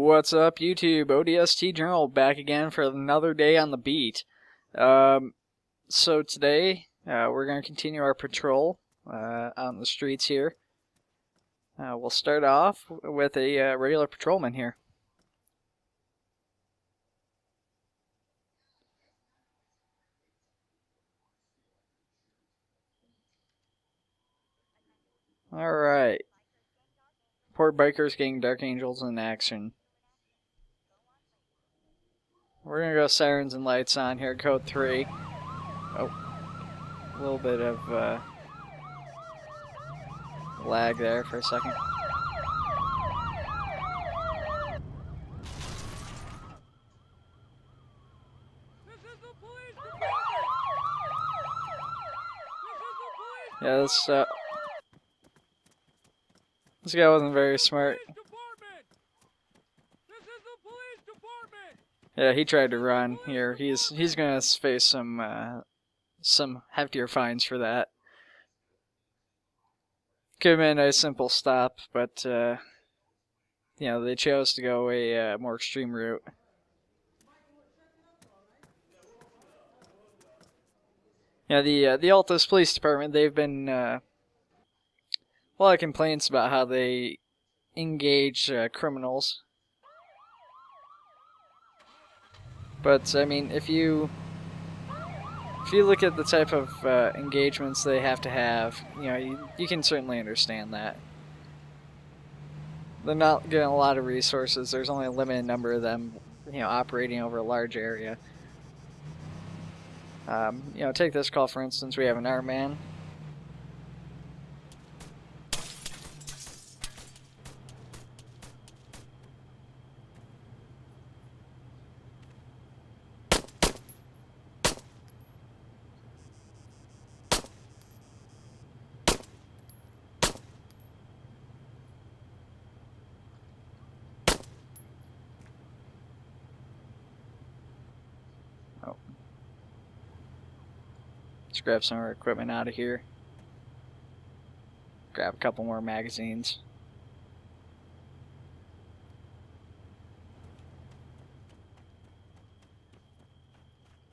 What's up, YouTube? ODST Journal back again for another day on the beat. So today we're going to continue our patrol out in the streets here. We'll start off with a regular patrolman here. Alright. Port Bikers getting Dark Angels in action. We're going to go Sirens and Lights on here, code 3. Oh, a little bit of lag there for a second. Yeah, this guy wasn't very smart. Yeah, he tried to run here. He's gonna face some heftier fines for that. Could have been a simple stop, but you know, they chose to go a more extreme route. Yeah, the Altus Police Department, they've been a lot of complaints about how they engage criminals. But I mean, if you look at the type of engagements they have to have, you know, you can certainly understand that. They're not getting a lot of resources. There's only a limited number of them, you know, operating over a large area. You know, take this call for instance. We have an armed man. Oh. Let's grab some of our equipment out of here. Grab a couple more magazines.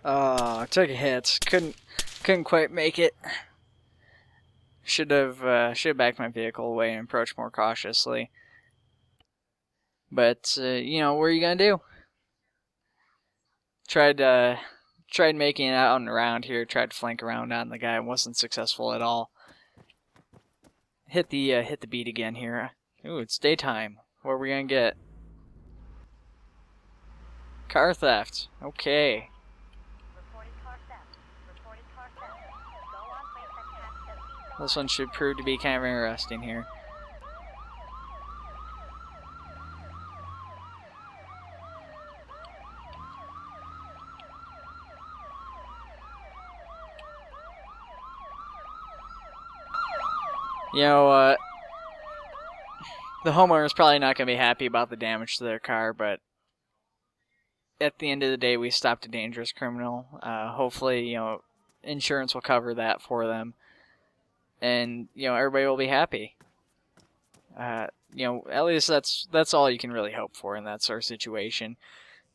Oh, took a hit. Couldn't quite make it. Should have backed my vehicle away and approached more cautiously. But you know, what are you gonna do? Tried making it out and around here. Tried to flank around on the guy. Wasn't successful at all. Hit the beat again here. Ooh, it's daytime. What are we gonna get? Car theft. Okay. This one should prove to be kind of interesting here. You know, the homeowner is probably not going to be happy about the damage to their car, but at the end of the day, we stopped a dangerous criminal. Hopefully, you know, insurance will cover that for them, and you know, everybody will be happy. You know, at least that's all you can really hope for in that sort of situation.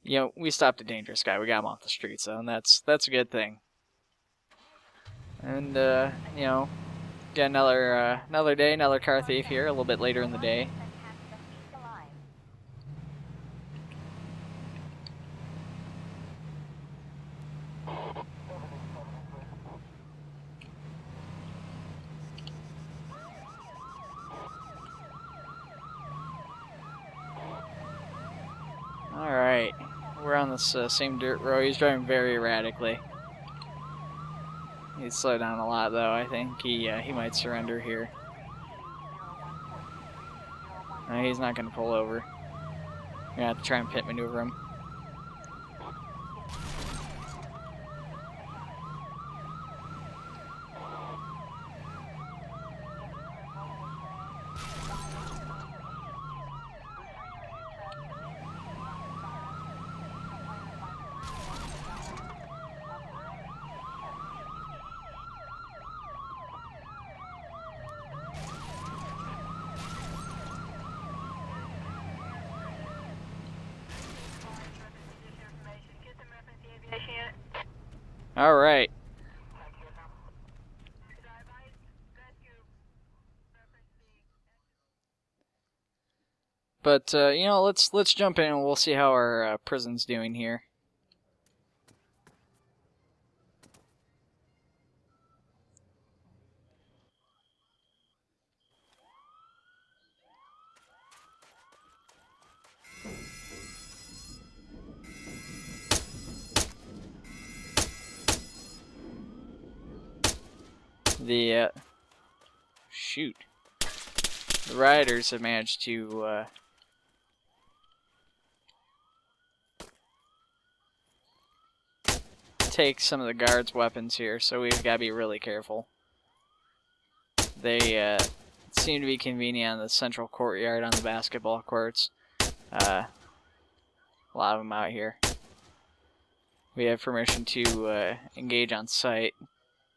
You know, we stopped a dangerous guy. We got him off the streets, though, and that's a good thing. And you know, get another day, another car thief here. A little bit later in the day. Alright, we're on this same dirt road. He's driving very erratically. He's slowed down a lot, though. I think he might surrender here. No, he's not going to pull over. We're going to have to try and pit maneuver him. Alright. But, you know, let's jump in and we'll see how our prison's doing here. The, shoot. The rioters have managed to, take some of the guards' weapons here, so we've got to be really careful. They, seem to be convenient on the central courtyard on the basketball courts. A lot of them out here. We have permission to, engage on site.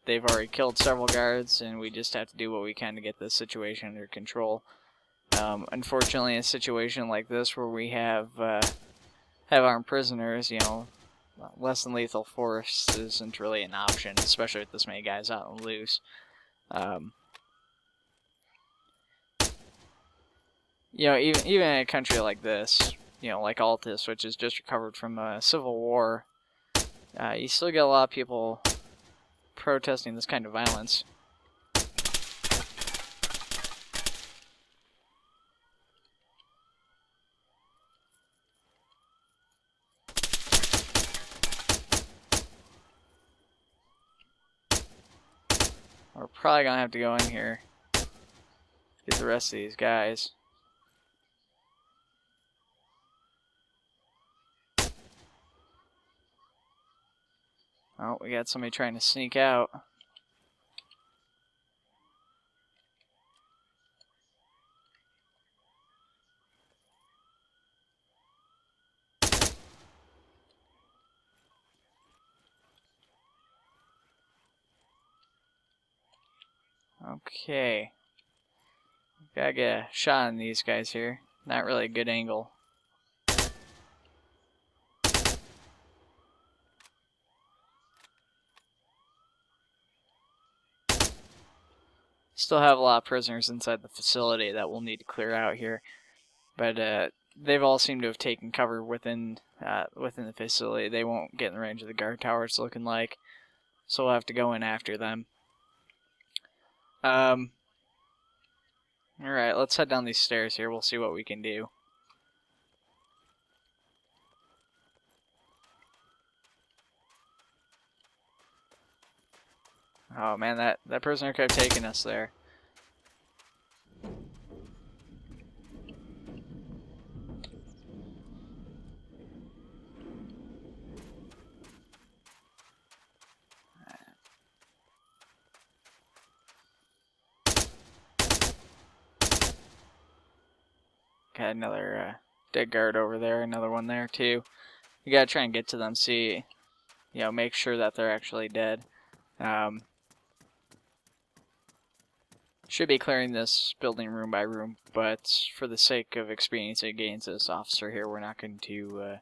They've already killed several guards, and we just have to do what we can to get this situation under control. Unfortunately, in a situation like this where we have armed prisoners, you know, less than lethal force isn't really an option, especially with this many guys out and loose. You know, even in a country like this, you know, like Altus, which is just recovered from a civil war, you still get a lot of people protesting this kind of violence. We're probably gonna have to go in here, get the rest of these guys. Oh, we got somebody trying to sneak out. Okay. Gotta get a shot on these guys here. Not really a good angle. Still have a lot of prisoners inside the facility that we'll need to clear out here. But they've all seemed to have taken cover within the facility. They won't get in the range of the guard tower, it's looking like. So we'll have to go in after them. Alright, let's head down these stairs here. We'll see what we can do. Oh man, that prisoner could have taken us there. Got another dead guard over there, another one there too. You gotta try and get to them, see, you know, make sure that they're actually dead. Should be clearing this building room by room, but for the sake of experience against this officer here, we're not going to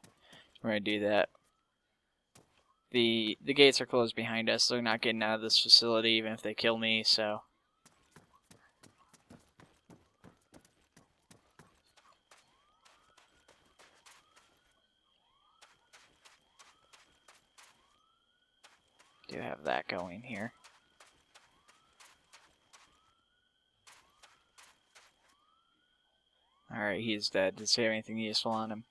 do that. The gates are closed behind us, so they're not getting out of this facility even if they kill me, so. Do have that going here. Alright, he's dead. Does he have anything useful on him?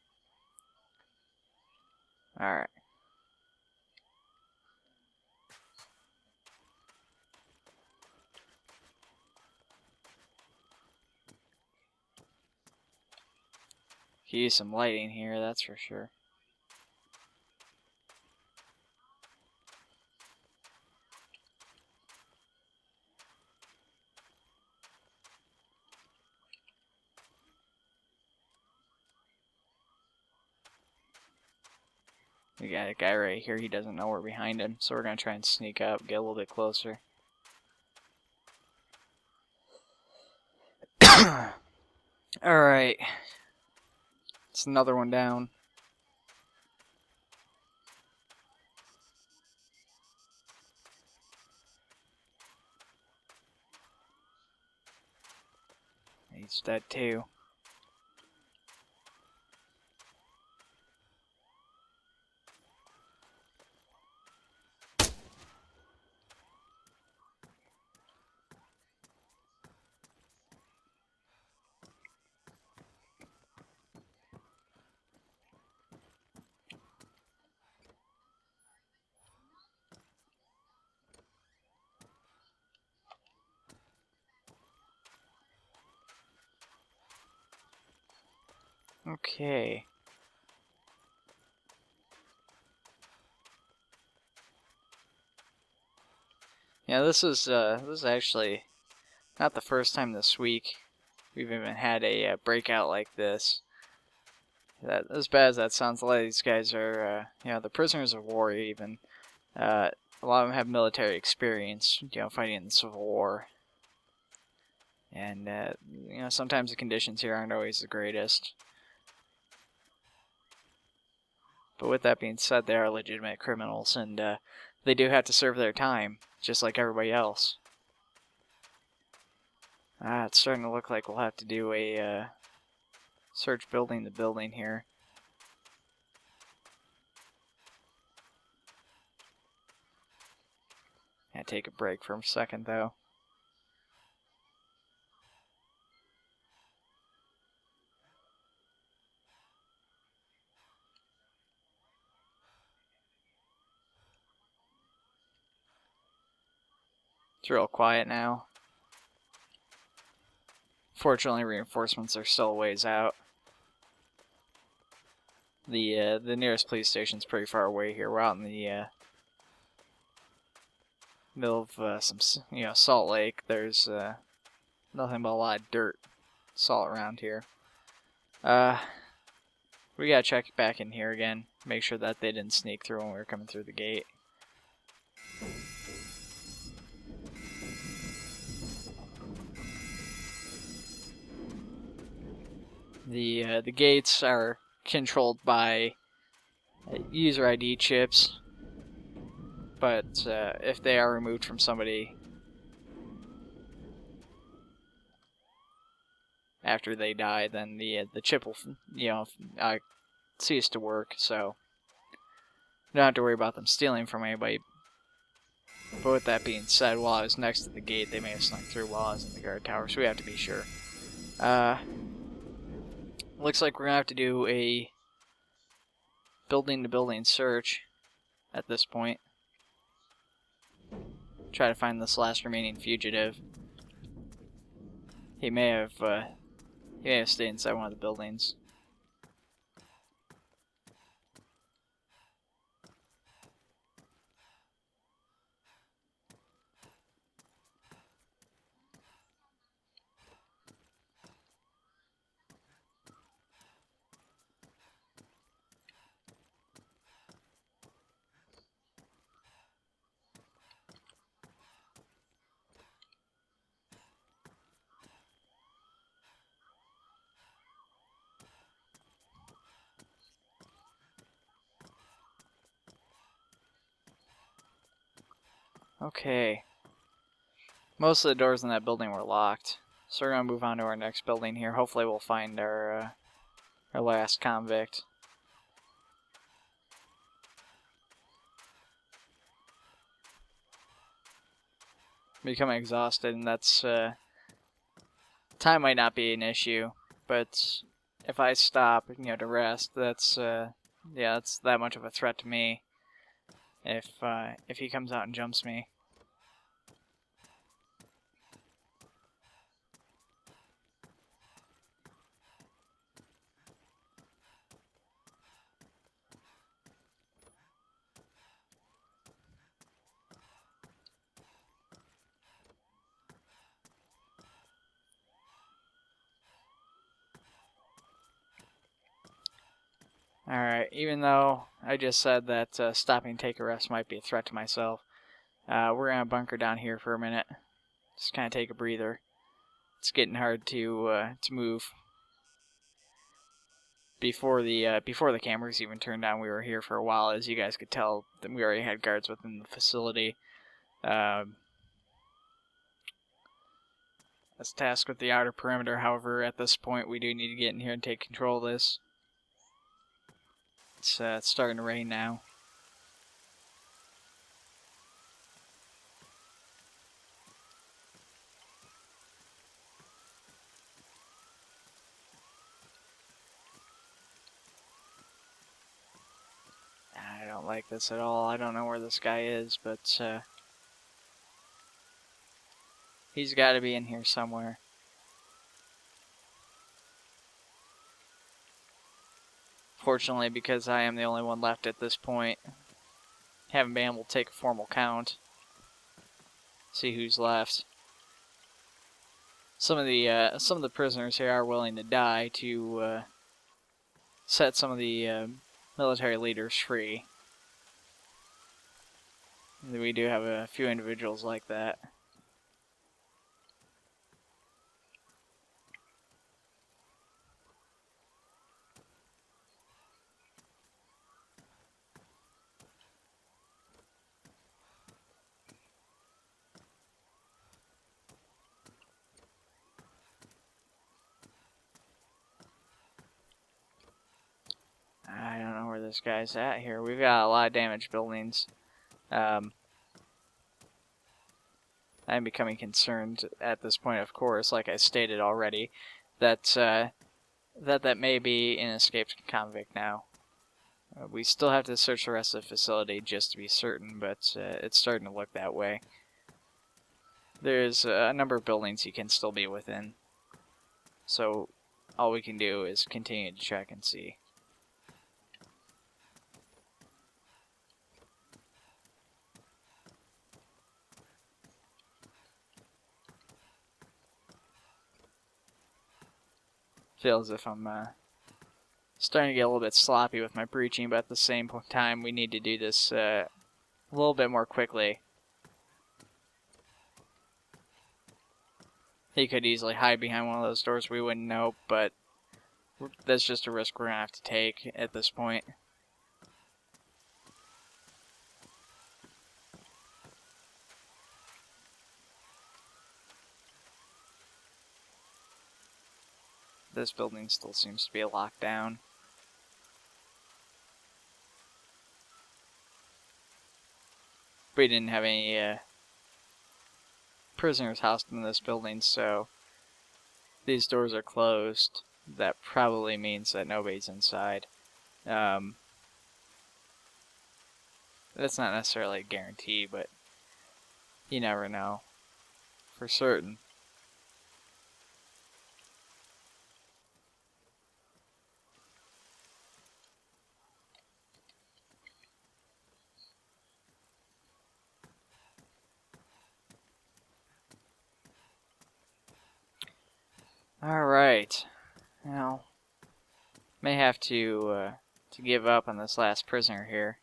Alright. He used some lighting here, that's for sure. We got a guy right here, he doesn't know we're behind him, so we're going to try and sneak up, get a little bit closer. Alright. It's another one down. He's dead too. Okay. Yeah, this is actually not the first time this week we've even had a breakout like this. That, as bad as that sounds, a lot of these guys are, you know, the prisoners of war even. A lot of them have military experience, you know, fighting in the Civil War. And, you know, sometimes the conditions here aren't always the greatest. But with that being said, they are legitimate criminals, and they do have to serve their time, just like everybody else. It's starting to look like we'll have to do a search building to building here. I'll take a break for a second, though. It's real quiet now. Fortunately, reinforcements are still a ways out. The nearest police station's pretty far away here. We're out in the middle of some, you know, Salt Lake. There's nothing but a lot of dirt, salt around here. We gotta check back in here again. Make sure that they didn't sneak through when we were coming through the gate. The gates are controlled by user ID chips, but if they are removed from somebody after they die, then the chip will, you know, cease to work. So you don't have to worry about them stealing from anybody. But with that being said, while I was next to the gate, they may have snuck through while I was in the guard tower, so we have to be sure. Looks like we're gonna have to do a building-to-building search at this point. Try to find this last remaining fugitive. He may have stayed inside one of the buildings. Okay. Most of the doors in that building were locked, so we're gonna move on to our next building here. Hopefully, we'll find our last convict. Becoming exhausted, and that's time might not be an issue, but if I stop, you know, to rest, that's yeah, that's that much of a threat to me. If he comes out and jumps me. Alright, even though I just said that stopping to take a rest might be a threat to myself, we're going to bunker down here for a minute. Just kind of take a breather. It's getting hard to move. Before the cameras even turned on, we were here for a while. As you guys could tell, we already had guards within the facility. That's tasked with the outer perimeter. However, at this point, we do need to get in here and take control of this. It's starting to rain now. I don't like this at all. I don't know where this guy is, but he's got to be in here somewhere. Fortunately, because I am the only one left at this point, haven't been able to take a formal count. See who's left. Some of the prisoners here are willing to die to set some of the military leaders free. We do have a few individuals like that. I don't know where this guy's at here. We've got a lot of damaged buildings. I'm becoming concerned at this point, of course, like I stated already, that that may be an escaped convict now. We still have to search the rest of the facility just to be certain, but it's starting to look that way. There's a number of buildings he can still be within, so all we can do is continue to check and see. Feels as if I'm starting to get a little bit sloppy with my preaching, but at the same time, we need to do this a little bit more quickly. He could easily hide behind one of those doors, we wouldn't know, but that's just a risk we're going to have to take at this point. This building still seems to be locked down. We didn't have any prisoners housed in this building, so these doors are closed. That probably means that nobody's inside. That's not necessarily a guarantee, but you never know for certain. Alright. Well, may have to give up on this last prisoner here.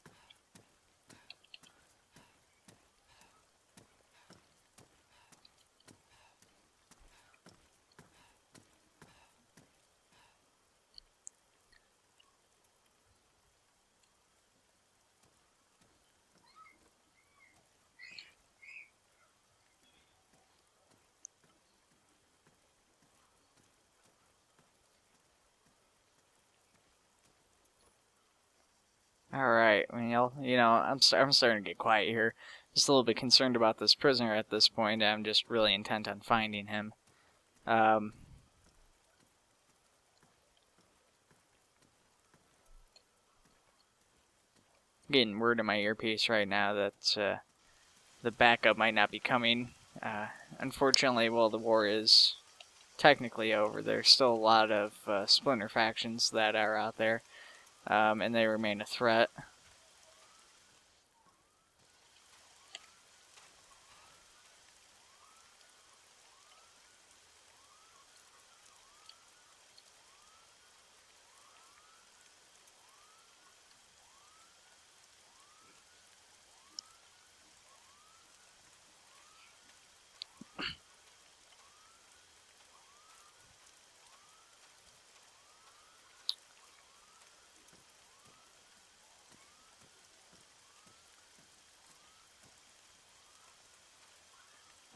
Alright, well, I'm starting to get quiet here. Just a little bit concerned about this prisoner at this point. I'm just really intent on finding him. Getting word in my earpiece right now that the backup might not be coming. Unfortunately, while the war is technically over, there's still a lot of splinter factions that are out there, and they remain a threat.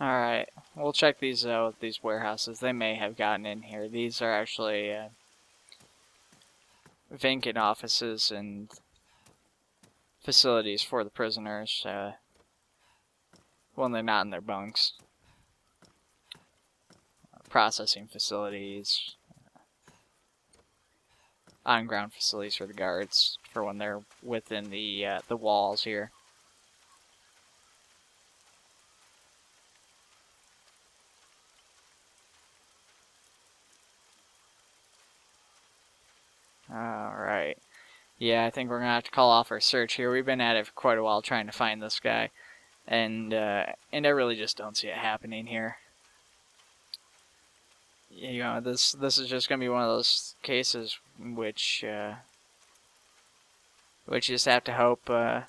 Alright, We'll check these out, these warehouses. They may have gotten in here. These are actually vacant offices and facilities for the prisoners when they're not in their bunks. Processing facilities, on-ground facilities for the guards for when they're within the walls here. Alright. Yeah, I think we're gonna have to call off our search here. We've been at it for quite a while trying to find this guy. And I really just don't see it happening here. You know, this is just gonna be one of those cases which you just have to hope that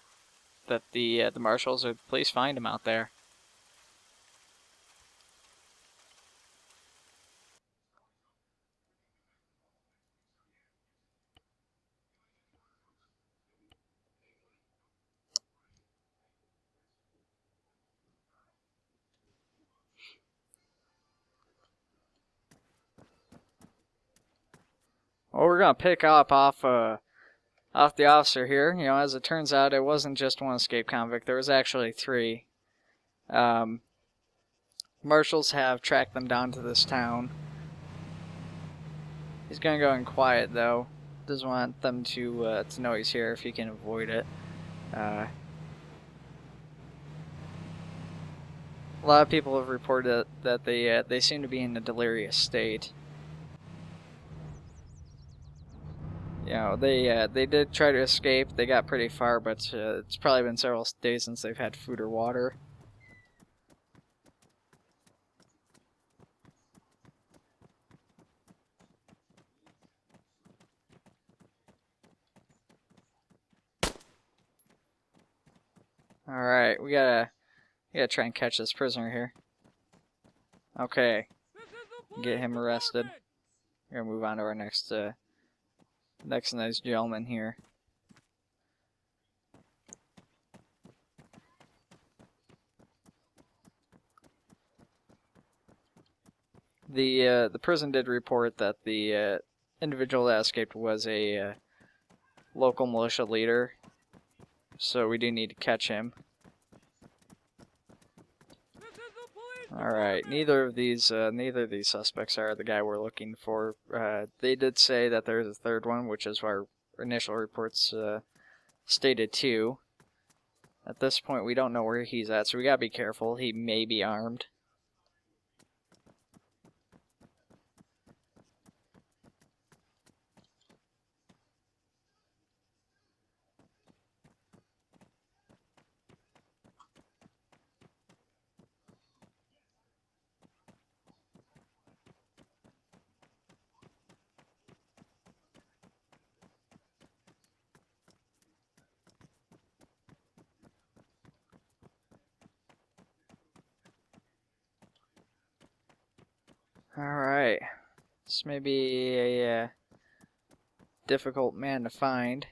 the marshals or the police find him out there. Well, we're gonna pick up off the officer here. You know, as it turns out, it wasn't just one escaped convict. There was actually 3. Marshals have tracked them down to this town. He's gonna go in quiet though. Doesn't want them to know he's here if he can avoid it. A lot of people have reported that they seem to be in a delirious state. You know, they did try to escape. They got pretty far, but it's probably been several days since they've had food or water. Alright, we gotta try and catch this prisoner here. Okay. Get him arrested. We're gonna move on to our next nice gentleman here. The prison did report that the individual that escaped was a local militia leader, so we do need to catch him. Alright, neither of these suspects are the guy we're looking for. They did say that there's a third one, which is our initial reports stated 2. At this point, we don't know where he's at, so we gotta be careful. He may be armed. Alright. This may be a difficult man to find.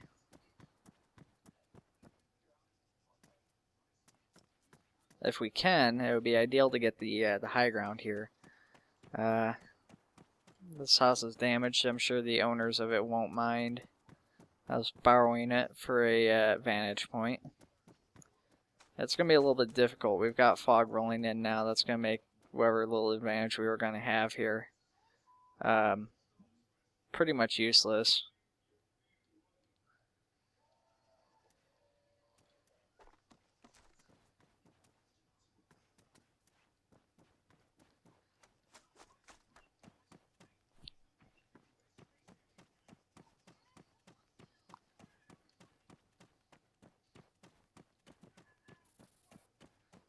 If we can, it would be ideal to get the high ground here. This house is damaged. I'm sure the owners of it won't mind us borrowing it for a vantage point. It's going to be a little bit difficult. We've got fog rolling in now. That's going to make whatever little advantage we were going to have here pretty much useless.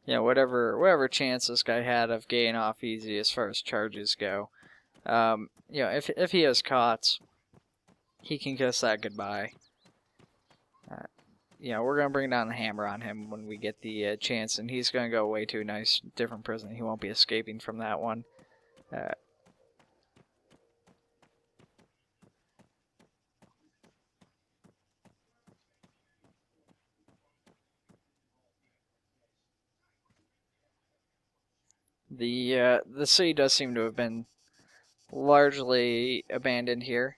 Yeah, whatever chance this guy had of getting off easy as far as charges go, you know, if he is caught, he can kiss that goodbye. You know, we're gonna bring down the hammer on him when we get the chance, and he's gonna go away to a nice different prison. He won't be escaping from that one. The city does seem to have been largely abandoned here.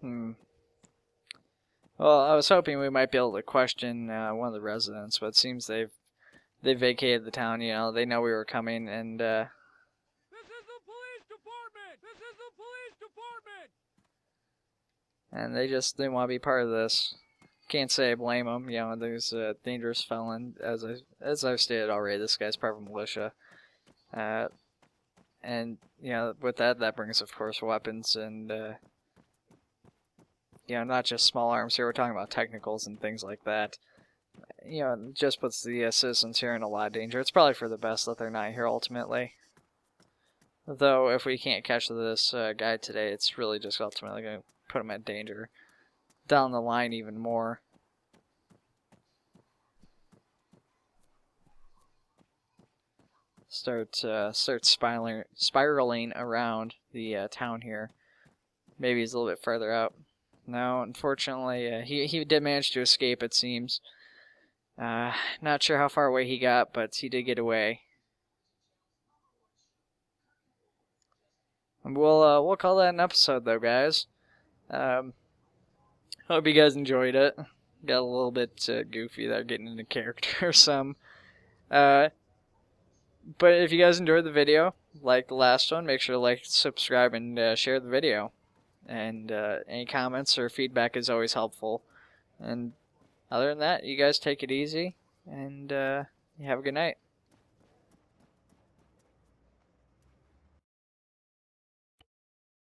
Hmm. Well, I was hoping we might be able to question one of the residents, but it seems they vacated the town. You know, they know we were coming, and This is the police department! This is the police department! and they just didn't want to be part of this. Can't say I blame them. You know, there's a dangerous felon, as I've stated already. This guy's part of a militia, and you know, with that brings, of course, weapons and you know, not just small arms here. We're talking about technicals and things like that. You know, it just puts the citizens here in a lot of danger. It's probably for the best that they're not here ultimately. Though, if we can't catch this guy today, it's really just ultimately going to put him at danger down the line even more. Start spiraling around the town here. Maybe he's a little bit further out. No, unfortunately, he did manage to escape, it seems. Not sure how far away he got, but he did get away. And we'll call that an episode, though, guys. Hope you guys enjoyed it. Got a little bit goofy there, getting into character or some. But if you guys enjoyed the video, like the last one, make sure to like, subscribe, and share the video. And any comments or feedback is always helpful. And other than that, you guys take it easy, and you have a good night.